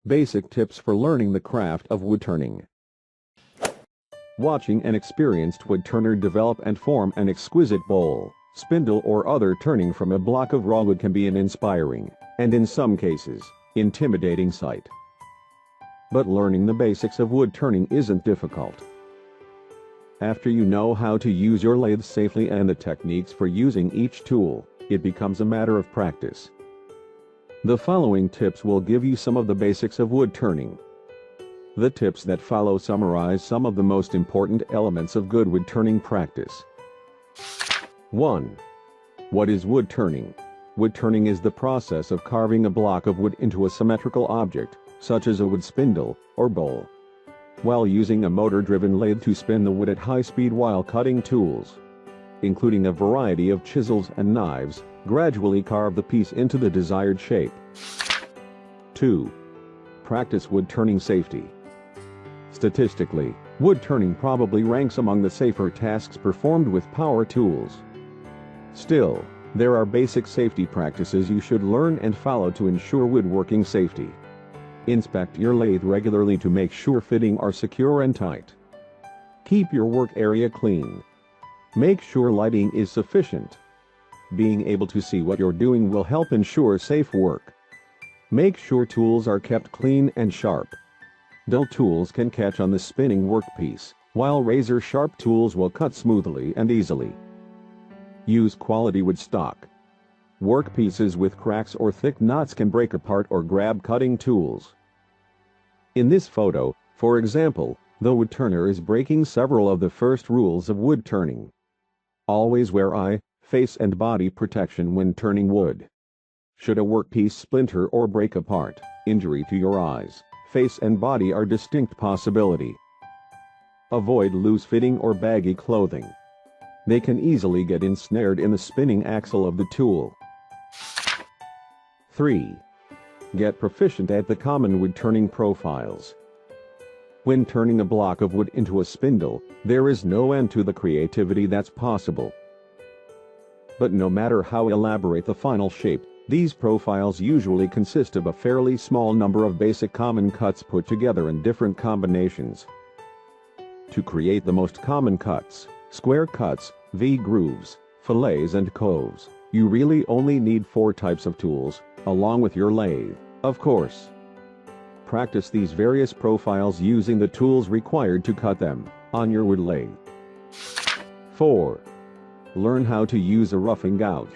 Basic tips for learning the craft of woodturning. Watching an experienced woodturner develop and form an exquisite bowl, spindle or other turning from a block of raw wood can be an inspiring, and in some cases, intimidating sight. But learning the basics of woodturning isn't difficult. After you know how to use your lathe safely and the techniques for using each tool, it becomes a matter of practice. The following tips will give you some of the basics of woodturning. The tips that follow summarize some of the most important elements of good woodturning practice. 1. What is woodturning? Woodturning is the process of carving a block of wood into a symmetrical object, such as a wood spindle or bowl, while using a motor-driven lathe to spin the wood at high speed while cutting tools, including a variety of chisels and knives, gradually carve the piece into the desired shape. 2. Practice woodturning safety. Statistically, woodturning probably ranks among the safer tasks performed with power tools. Still, there are basic safety practices you should learn and follow to ensure woodworking safety. Inspect your lathe regularly to make sure fittings are secure and tight. Keep your work area clean. Make sure lighting is sufficient. Being able to see what you're doing will help ensure safe work. Make sure tools are kept clean and sharp. Dull tools can catch on the spinning workpiece, while razor-sharp tools will cut smoothly and easily. Use quality wood stock. Workpieces with cracks or thick knots can break apart or grab cutting tools. In this photo, for example, the woodturner is breaking several of the first rules of woodturning. Always wear eye, face and body protection when turning wood. Should a workpiece splinter or break apart, injury to your eyes, face and body are distinct possibility. Avoid loose-fitting or baggy clothing. They can easily get ensnared in the spinning axle of the tool. 3. Get proficient at the common wood-turning profiles. When turning a block of wood into a spindle, there is no end to the creativity that's possible. But no matter how elaborate the final shape, these profiles usually consist of a fairly small number of basic common cuts put together in different combinations. To create the most common cuts, square cuts, V-grooves, fillets and coves, you really only need 4 types of tools, along with your lathe, of course. Practice these various profiles using the tools required to cut them on your wood lathe. 4. Learn how to use a roughing gouge.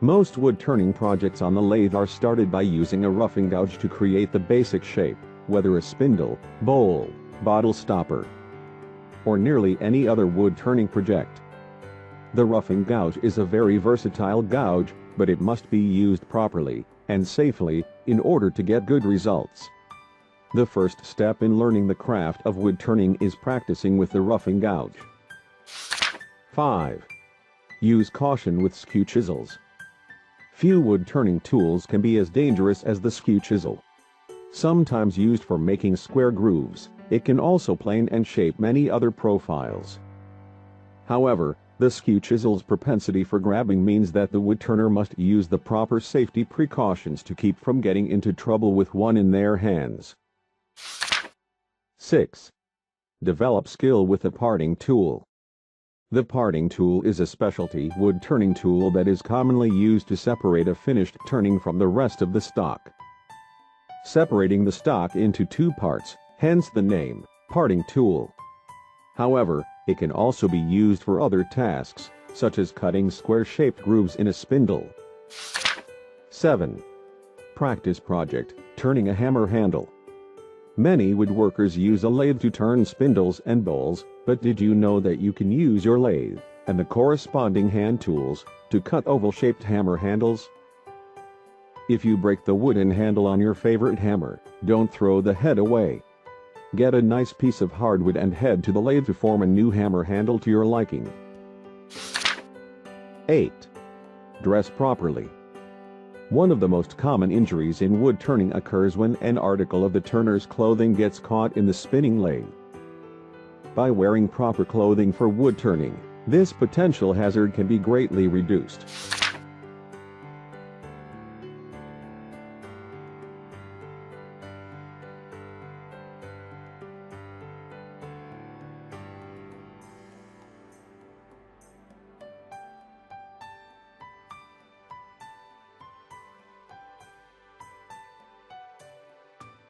Most wood-turning projects on the lathe are started by using a roughing gouge to create the basic shape, whether a spindle, bowl, bottle stopper, or nearly any other wood-turning project. The roughing gouge is a very versatile gouge, but it must be used properly and safely in order to get good results. The first step in learning the craft of wood-turning is practicing with the roughing gouge. 5. Use caution with skew chisels. Few wood-turning tools can be as dangerous as the skew chisel. Sometimes used for making square grooves, it can also plane and shape many other profiles. However, the skew chisel's propensity for grabbing means that the woodturner must use the proper safety precautions to keep from getting into trouble with one in their hands. 6. Develop skill with the parting tool. The parting tool is a specialty wood-turning tool that is commonly used to separate a finished turning from the rest of the stock. Separating the stock into 2 parts, hence the name, parting tool. However, it can also be used for other tasks, such as cutting square-shaped grooves in a spindle. 7. Practice project, turning a hammer handle. Many woodworkers use a lathe to turn spindles and bowls, but did you know that you can use your lathe, and the corresponding hand tools, to cut oval-shaped hammer handles? If you break the wooden handle on your favorite hammer, don't throw the head away. Get a nice piece of hardwood and head to the lathe to form a new hammer handle to your liking. 8. Dress properly. One of the most common injuries in wood turning occurs when an article of the turner's clothing gets caught in the spinning lathe. By wearing proper clothing for wood turning, this potential hazard can be greatly reduced.